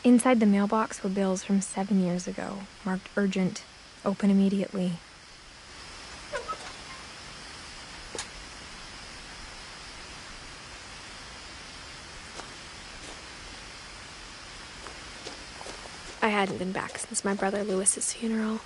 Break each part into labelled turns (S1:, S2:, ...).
S1: Inside the mailbox were bills from 7 years ago, marked urgent, open immediately. I hadn't been back since my brother Lewis's funeral.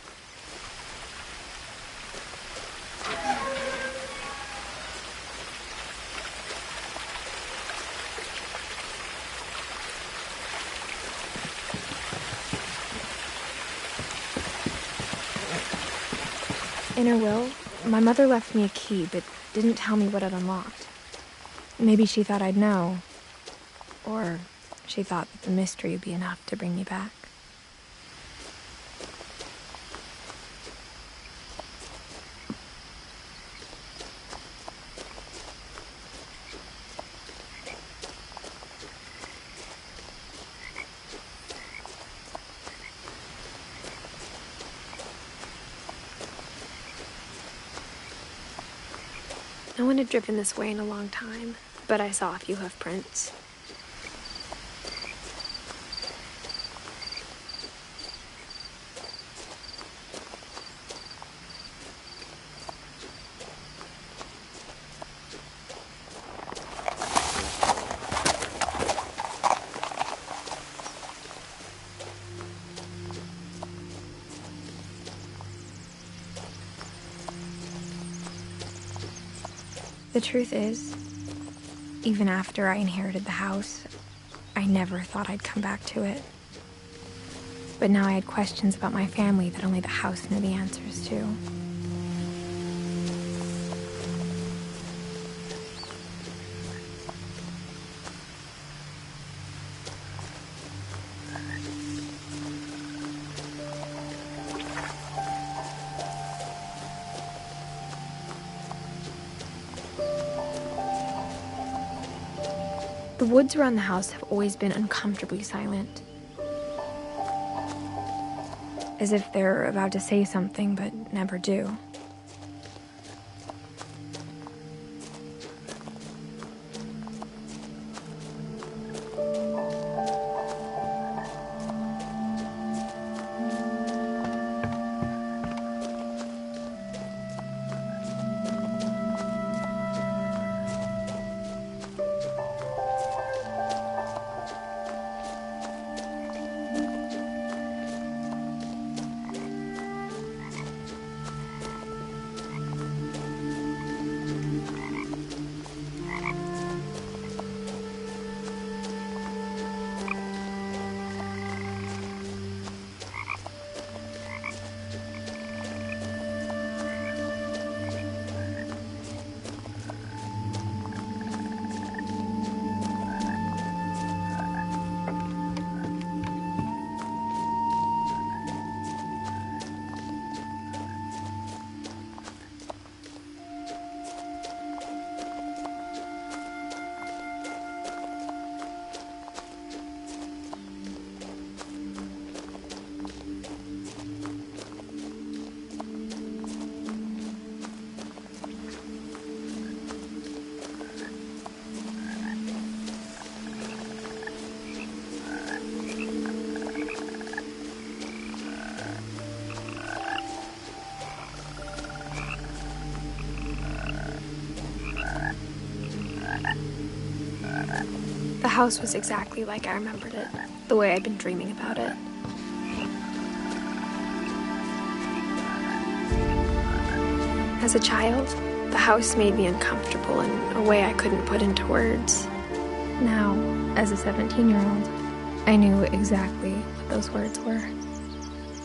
S1: In her will, my mother left me a key, but didn't tell me what it unlocked. Maybe she thought I'd know. Or she thought that the mystery would be enough to bring me back. No one had driven this way in a long time, but I saw a few hoof prints. The truth is, even after I inherited the house, I never thought I'd come back to it. But now I had questions about my family that only the house knew the answers to. The woods around the house have always been uncomfortably silent. As if they're about to say something but never do. The house was exactly like I remembered it, the way I'd been dreaming about it. As a child, the house made me uncomfortable in a way I couldn't put into words. Now, as a 17-year-old, I knew exactly what those words were.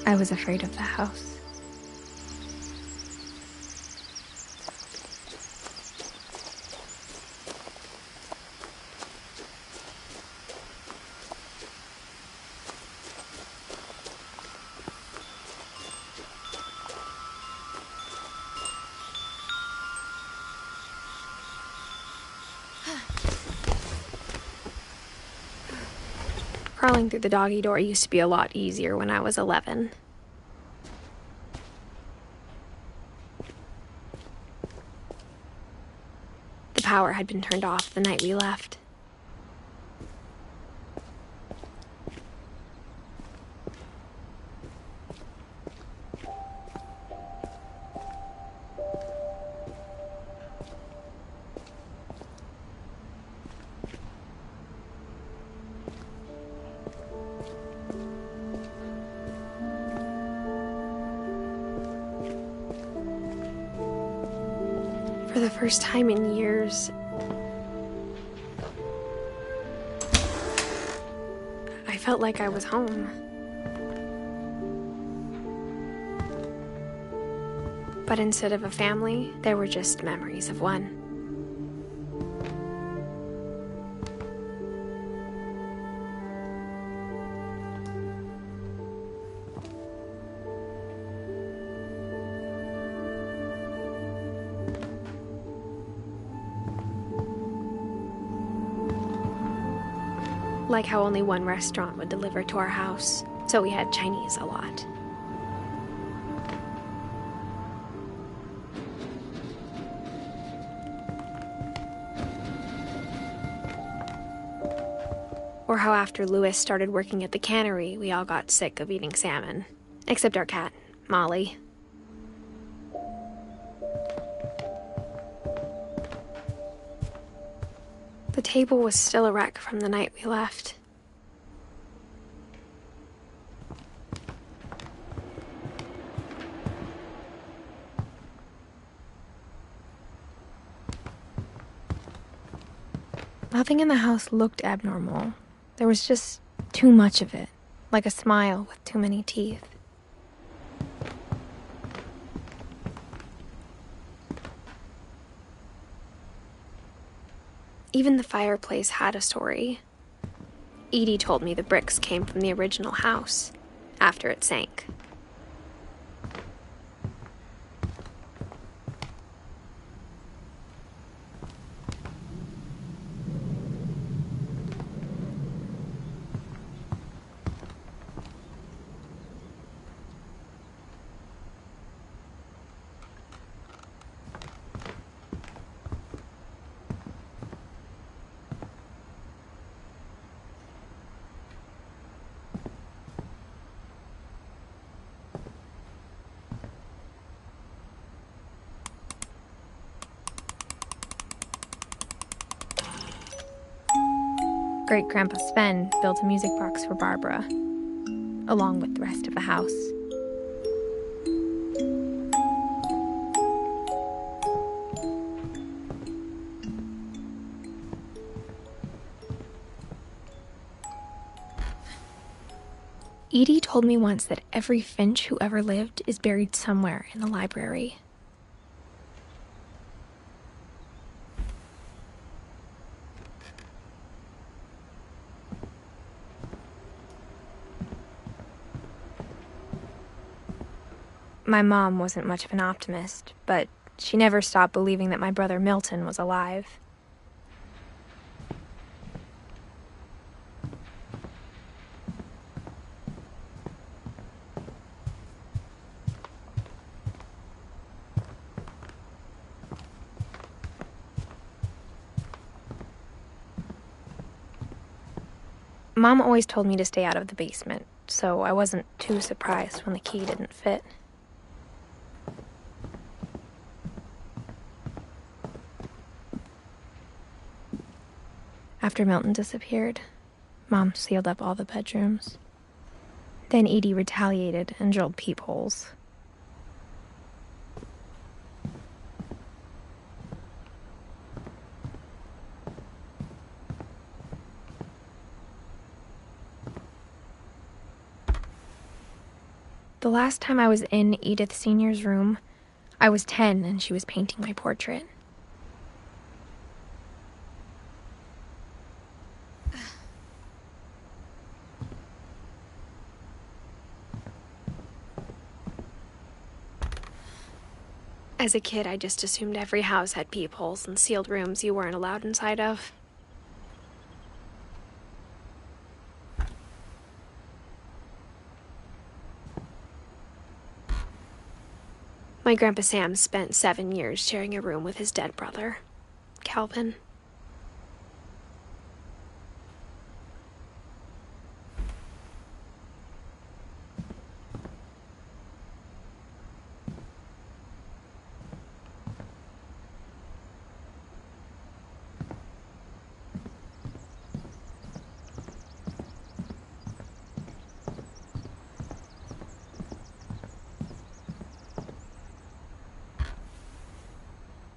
S1: I was afraid of the house. Crawling through the doggy door used to be a lot easier when I was 11. The power had been turned off the night we left. For the first time in years, I felt like I was home. But instead of a family, there were just memories of one. Like how only one restaurant would deliver to our house, so we had Chinese a lot. Or how after Louis started working at the cannery, we all got sick of eating salmon. Except our cat, Molly. The table was still a wreck from the night we left. Nothing in the house looked abnormal. There was just too much of it, like a smile with too many teeth. Even the fireplace had a story. Edie told me the bricks came from the original house, after it sank. Great-Grandpa Sven built a music box for Barbara, along with the rest of the house. Edie told me once that every Finch who ever lived is buried somewhere in the library. My mom wasn't much of an optimist, but she never stopped believing that my brother Milton was alive. Mom always told me to stay out of the basement, so I wasn't too surprised when the key didn't fit. After Milton disappeared, Mom sealed up all the bedrooms. Then Edie retaliated and drilled peepholes. The last time I was in Edith Sr.'s room, I was 10 and she was painting my portrait. As a kid, I just assumed every house had peepholes and sealed rooms you weren't allowed inside of. My Grandpa Sam spent 7 years sharing a room with his dead brother, Calvin.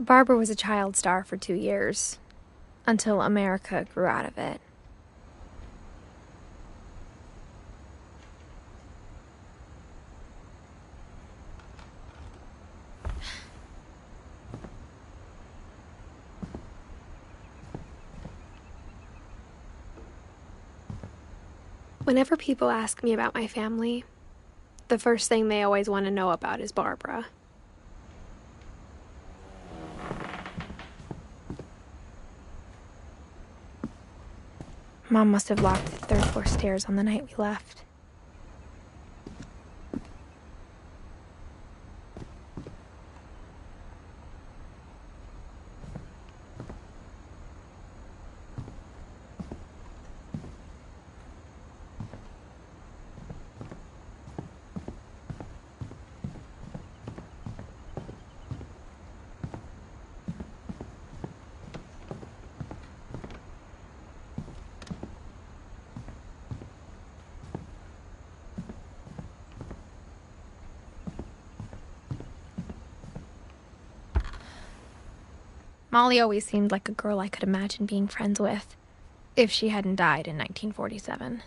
S1: Barbara was a child star for 2 years, until America grew out of it. Whenever people ask me about my family, the first thing they always want to know about is Barbara. Mom must have locked the third-floor stairs on the night we left. Molly always seemed like a girl I could imagine being friends with, if she hadn't died in 1947.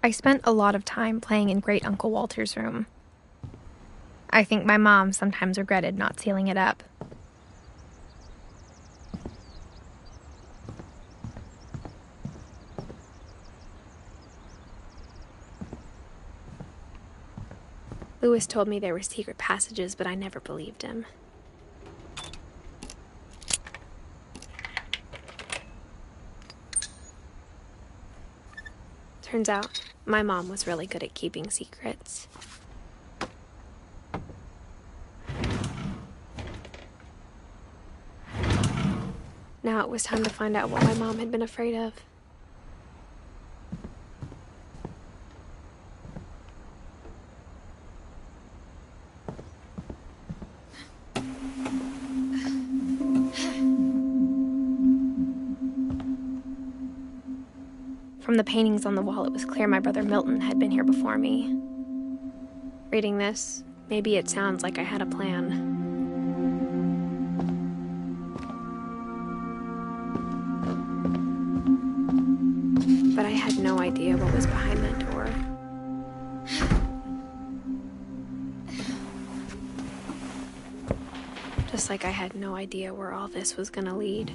S1: I spent a lot of time playing in Great Uncle Walter's room. I think my mom sometimes regretted not sealing it up. Lewis told me there were secret passages, but I never believed him. Turns out, my mom was really good at keeping secrets. Now it was time to find out what my mom had been afraid of. From the paintings on the wall, it was clear my brother Milton had been here before me. Reading this, maybe it sounds like I had a plan. But I had no idea what was behind that door. Just like I had no idea where all this was gonna lead.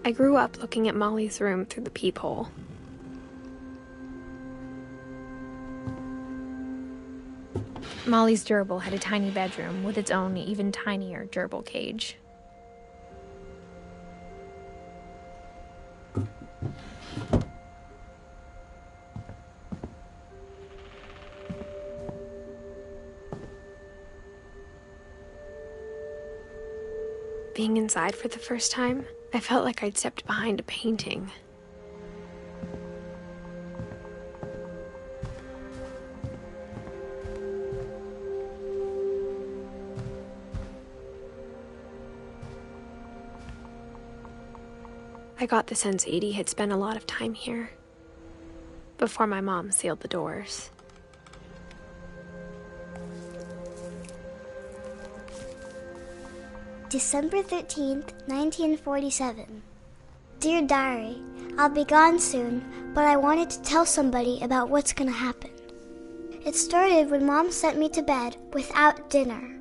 S1: I grew up looking at Molly's room through the peephole. Molly's gerbil had a tiny bedroom with its own even tinier gerbil cage. Being inside for the first time, I felt like I'd stepped behind a painting. I got the sense Edie had spent a lot of time here, before my mom sealed the doors.
S2: December 13th, 1947. Dear Diary, I'll be gone soon, but I wanted to tell somebody about what's gonna happen. It started when Mom sent me to bed without dinner.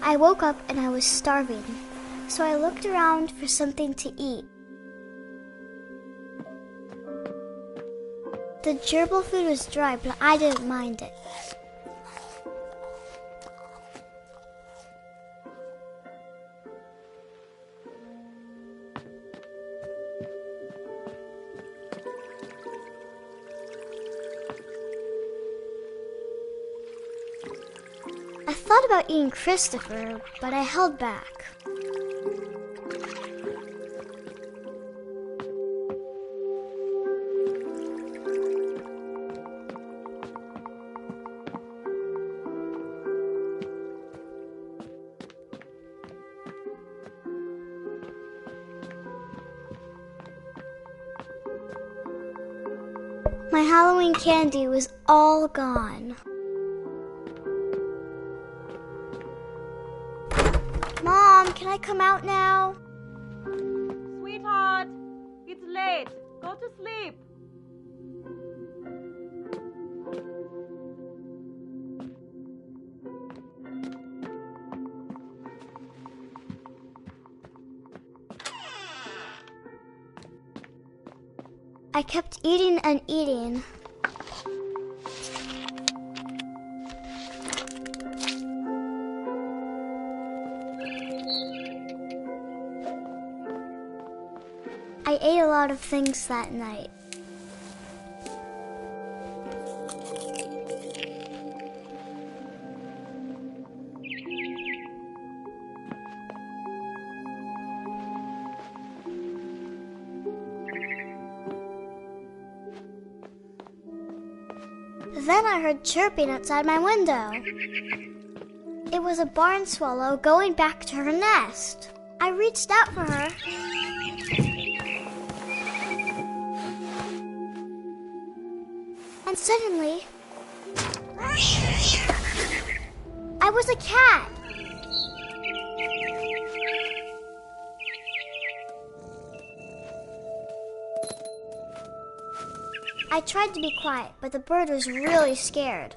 S2: I woke up and I was starving, so I looked around for something to eat. The gerbil food was dry, but I didn't mind it. I thought about eating Christopher, but I held back. My Halloween candy was all gone. Mom, can I come out now?
S3: Sweetheart, it's late. Go to sleep.
S2: I kept eating and eating. I ate a lot of things that night. Then I heard chirping outside my window. It was a barn swallow going back to her nest. I reached out for her. And suddenly, I was a cat. I tried to be quiet, but the bird was really scared.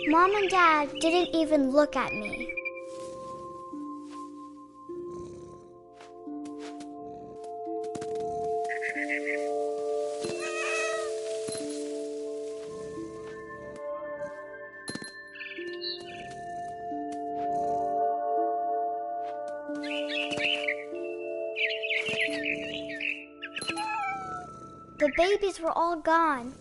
S2: Mom and Dad didn't even look at me. The babies were all gone.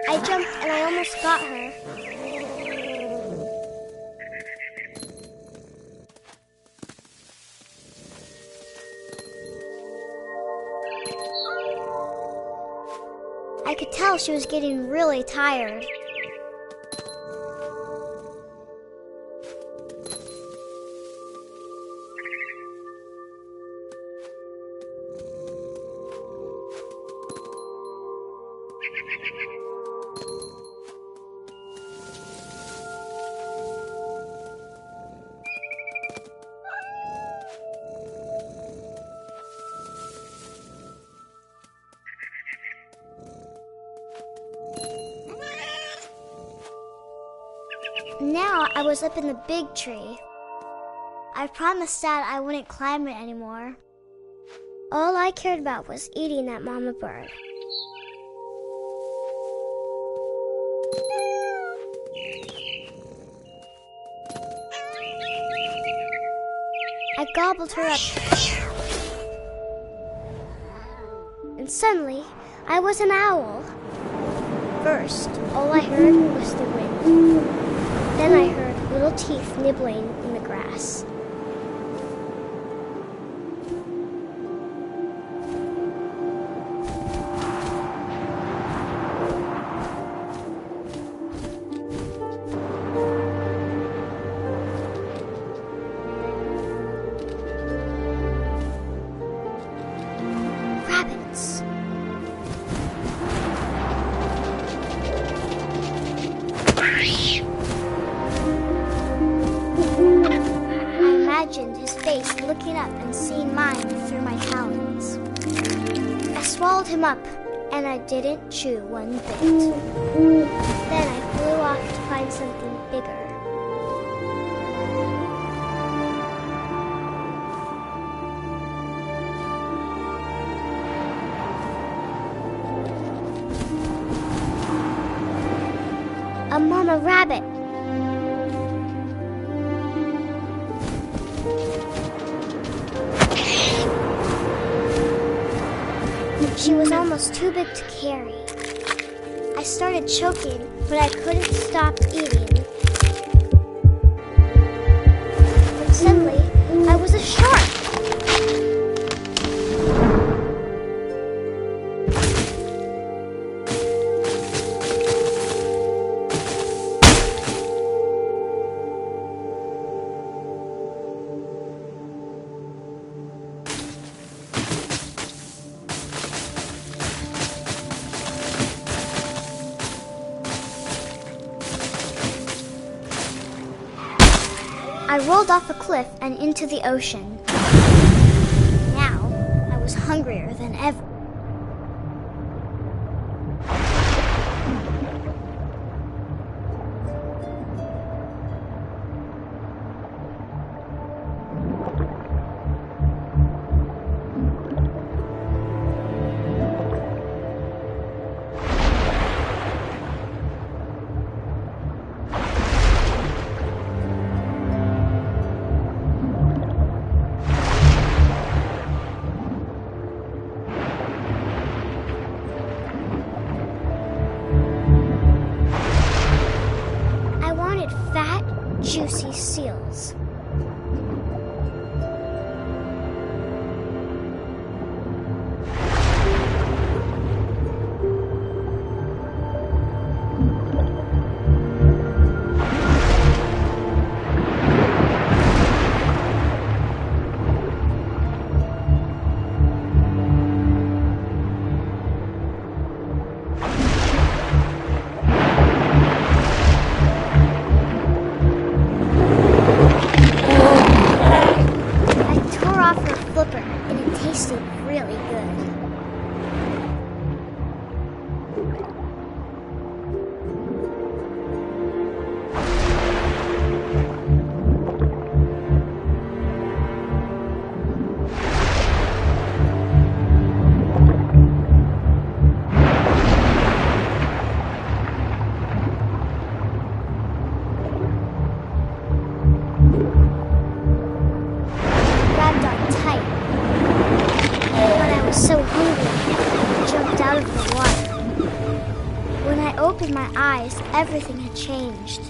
S2: I jumped and I almost got her. I could tell she was getting really tired. And now I was up in the big tree. I promised Dad I wouldn't climb it anymore. All I cared about was eating that mama bird. I gobbled her up. And suddenly, I was an owl. First, all I heard was the wind. Then I heard little teeth nibbling in the grass. Rabbits. I imagined his face looking up and seeing mine through my talons. I swallowed him up, and I didn't chew one bit. Then I flew off to find something bigger. A mama rabbit. She was almost too big to carry. I started choking, but I couldn't stop eating. But suddenly, I was a shark. I rolled off a cliff and into the ocean. Now, I was hungrier than ever. Fat, juicy seals. Really good. Grabbed on tight. But I was so hungry, I jumped out of the water. When I opened my eyes, everything had changed.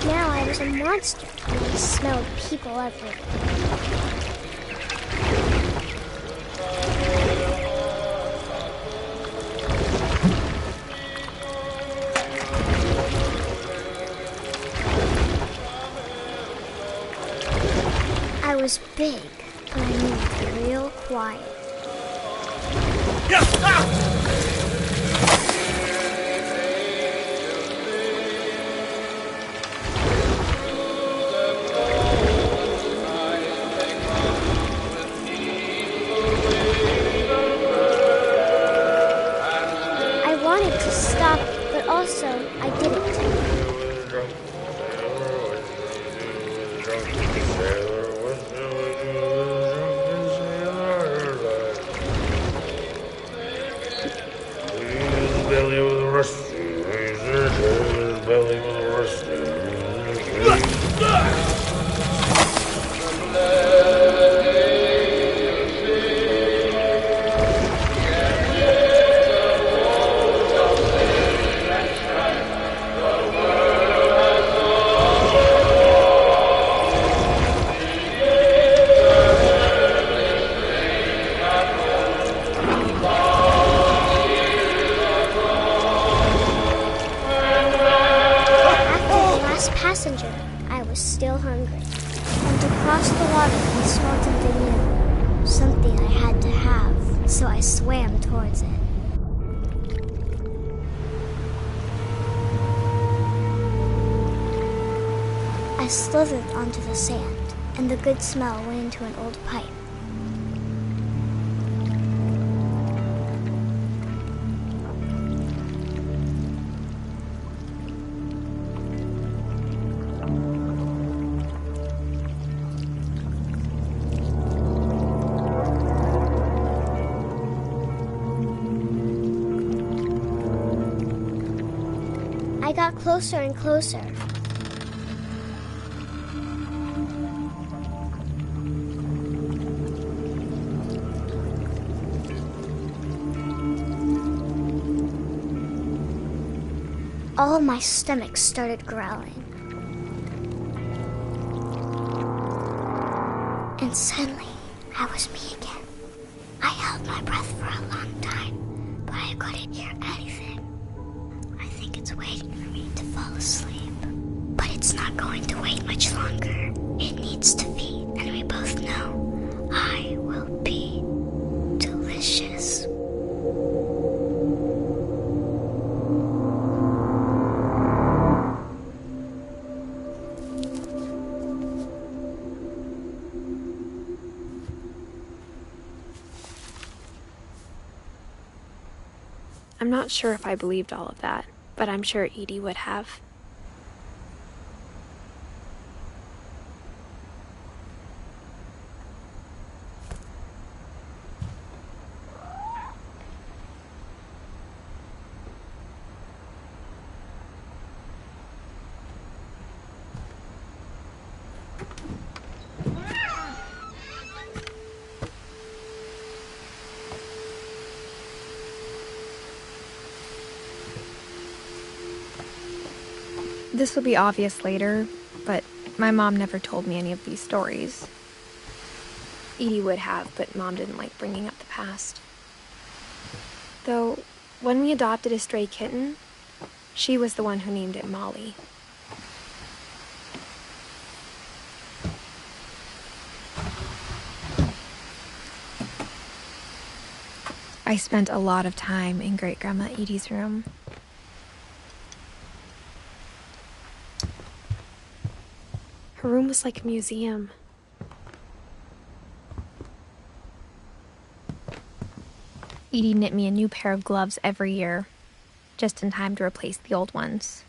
S2: Now I was a monster, and I smelled people everywhere. I was big, but I moved real quiet. Just the water he smelt something new, something I had to have, so I swam towards it. I slithered onto the sand, and the good smell went into an old pipe. I got closer and closer. All of my stomach started growling. And suddenly, I was me again. I held my breath for a long time, but I couldn't hear anything. I think it's waiting for me to fall asleep. But it's not going to wait much longer. It needs to feed, and we both know I will be delicious.
S1: I'm not sure if I believed all of that, but I'm sure Edie would have. This will be obvious later, but my mom never told me any of these stories. Edie would have, but Mom didn't like bringing up the past. Though, when we adopted a stray kitten, she was the one who named it Molly. I spent a lot of time in Great-Grandma Edie's room. Her room was like a museum. Edie knit me a new pair of gloves every year, just in time to replace the old ones.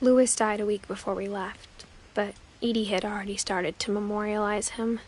S1: Louis died a week before we left, but Edie had already started to memorialize him.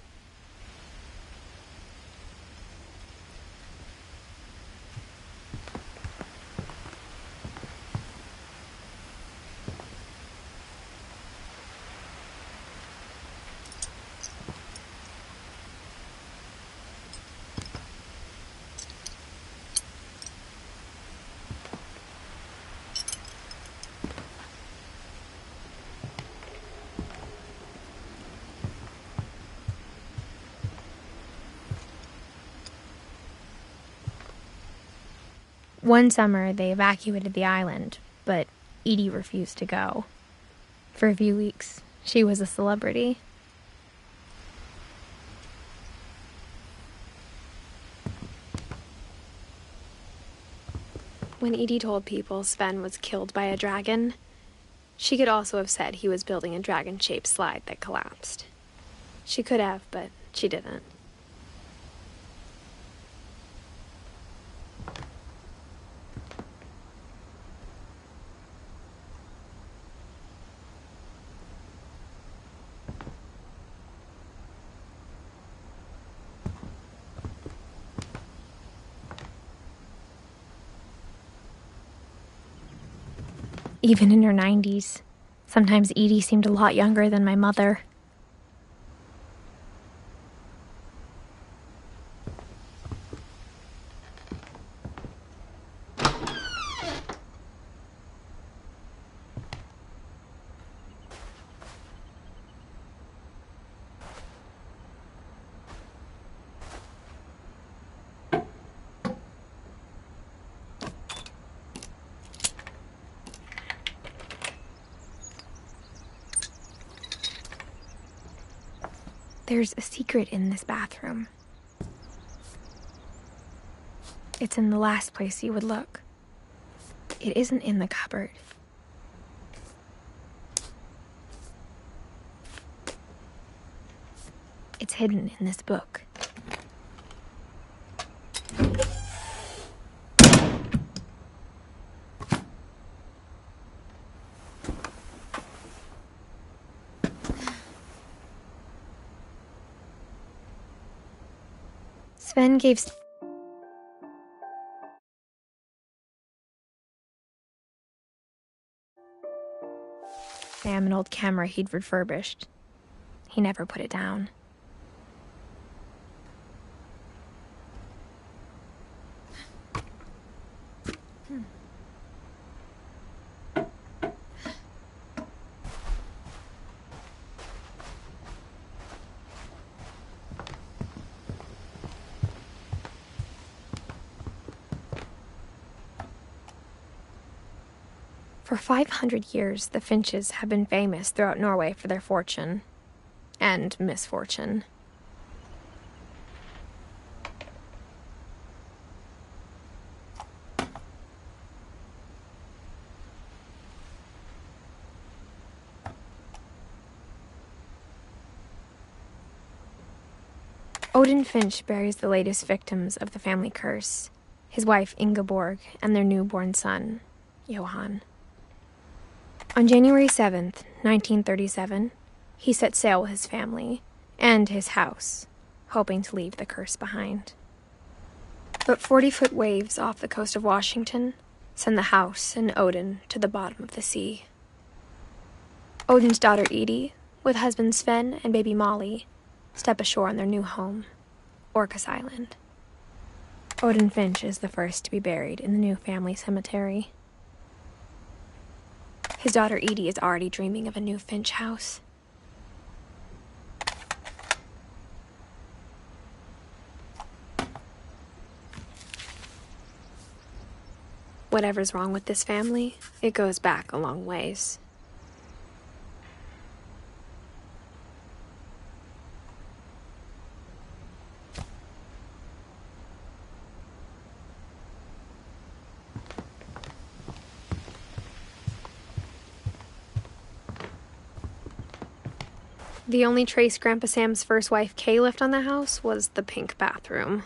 S1: One summer, they evacuated the island, but Edie refused to go. For a few weeks, she was a celebrity. When Edie told people Sven was killed by a dragon, she could also have said he was building a dragon-shaped slide that collapsed. She could have, but she didn't. Even in her 90s, sometimes Edie seemed a lot younger than my mother. There's a secret in this bathroom. It's in the last place you would look. It isn't in the cupboard. It's hidden in this book. Sven gave Sam an old camera he'd refurbished. He never put it down. For 500 years, the Finches have been famous throughout Norway for their fortune and misfortune. Odin Finch buries the latest victims of the family curse, his wife Ingeborg and their newborn son, Johan. On January 7th, 1937, he set sail with his family and his house, hoping to leave the curse behind. But 40-foot waves off the coast of Washington send the house and Odin to the bottom of the sea. Odin's daughter Edith, with husband Sven and baby Molly, step ashore on their new home, Orcas Island. Odin Finch is the first to be buried in the new family cemetery. His daughter Edie is already dreaming of a new Finch house. Whatever's wrong with this family, it goes back a long ways. The only trace Grandpa Sam's first wife, Kay, left on the house was the pink bathroom.